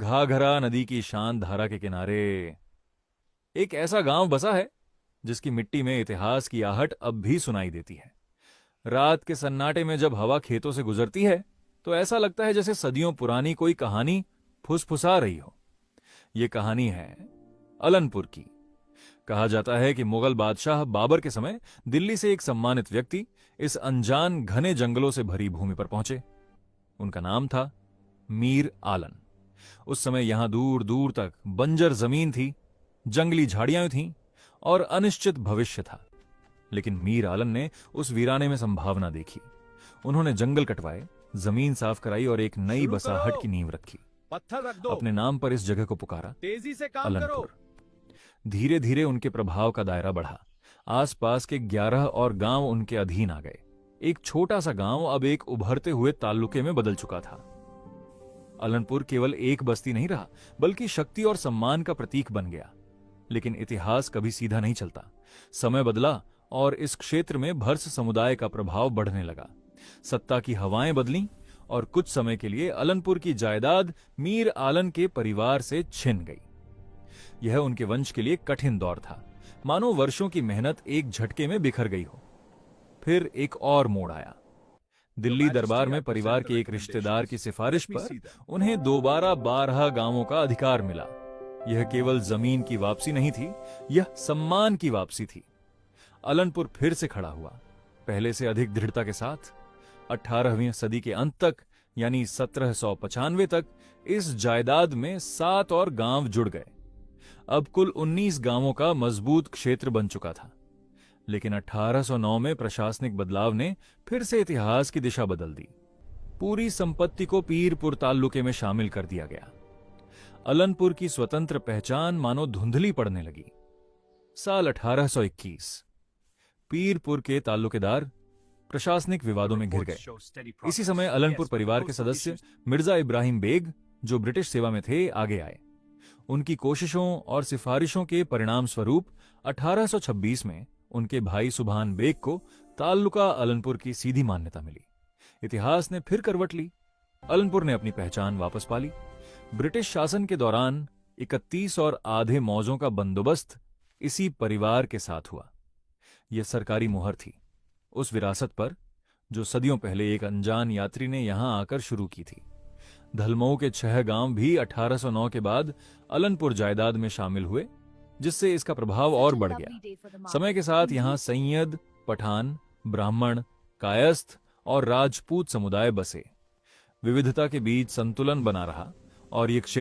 घाघरा नदी की शांत धारा के किनारे एक ऐसा गांव बसा है जिसकी मिट्टी में इतिहास की आहट अब भी सुनाई देती है। रात के सन्नाटे में जब हवा खेतों से गुजरती है तो ऐसा लगता है जैसे सदियों पुरानी कोई कहानी फुसफुसा रही हो। यह कहानी है अलनपुर की। कहा जाता है कि मुगल बादशाह बाबर के समय दिल्ली से एक सम्मानित व्यक्ति इस अनजान घने जंगलों से भरी भूमि पर पहुंचे। उनका नाम था मीर आलन। उस समय यहां दूर दूर तक बंजर जमीन थी, जंगली झाड़ियां थीं और अनिश्चित भविष्य था। लेकिन मीर आलन ने उस वीराने में संभावना देखी। उन्होंने जंगल कटवाए, जमीन साफ कराई और एक नई बसाहट की नींव रखी। पत्थर रख दो। अपने नाम पर इस जगह को पुकारा तेजी से काम करो। अलनपुर। धीरे धीरे उनके प्रभाव का दायरा बढ़ा। आसपास के 11 और गांव उनके अधीन आ गए। एक छोटा सा गांव अब एक उभरते हुए ताल्लुके में बदल चुका था। अलनपुर केवल एक बस्ती नहीं रहा, बल्कि शक्ति और सम्मान का प्रतीक बन गया। लेकिन इतिहास कभी सीधा नहीं चलता। समय बदला और इस क्षेत्र में भर्स समुदाय का प्रभाव बढ़ने लगा। सत्ता की हवाएं बदलीं और कुछ समय के लिए अलनपुर की जायदाद मीर आलन के परिवार से छिन गई। यह उनके वंश के लिए कठिन दौर था, मानो वर्षों की मेहनत एक झटके में बिखर गई हो। फिर एक और मोड़ आया। दिल्ली दरबार में परिवार के एक रिश्तेदार की सिफारिश पर उन्हें दोबारा 12 गांवों का अधिकार मिला। यह केवल जमीन की वापसी नहीं थी, यह सम्मान की वापसी थी। अलनपुर फिर से खड़ा हुआ, पहले से अधिक दृढ़ता के साथ। 18वीं सदी के अंत तक, यानी 1795 तक, इस जायदाद में 7 और गांव जुड़ गए। अब कुल 19 गांवों का मजबूत क्षेत्र बन चुका था। लेकिन 1809 में प्रशासनिक बदलाव ने फिर से इतिहास की दिशा बदल दी। पूरी संपत्ति को पीरपुर ताल्लुके में शामिल कर दिया गया। अलनपुर की स्वतंत्र पहचान मानो धुंधली पड़ने लगी। साल 1821। पीरपुर के ताल्लुकेदार प्रशासनिक विवादों में घिर गए। इसी समय अलनपुर परिवार के सदस्य मिर्जा इब्राहिम बेग, जो ब्रिटिश सेवा में थे, आगे आए। उनकी कोशिशों और सिफारिशों के परिणाम स्वरूप 1826 में उनके भाई सुभान बेग को ताल्लुका अलनपुर की सीधी मान्यता मिली। इतिहास ने फिर करवट ली। अलनपुर ने अपनी पहचान वापस पा ली। ब्रिटिश शासन के दौरान 31 और आधे मौजों का बंदोबस्त इसी परिवार के साथ हुआ। यह सरकारी मुहर थी उस विरासत पर जो सदियों पहले एक अनजान यात्री ने यहां आकर शुरू की थी। धलमऊ के 6 गांव भी 1809 के बाद अलनपुर जायदाद में शामिल हुए, जिससे इसका प्रभाव और बढ़ गया। समय के साथ यहां सैयद, पठान, ब्राह्मण, कायस्थ और राजपूत समुदाय बसे। विविधता के बीच संतुलन बना रहा और ये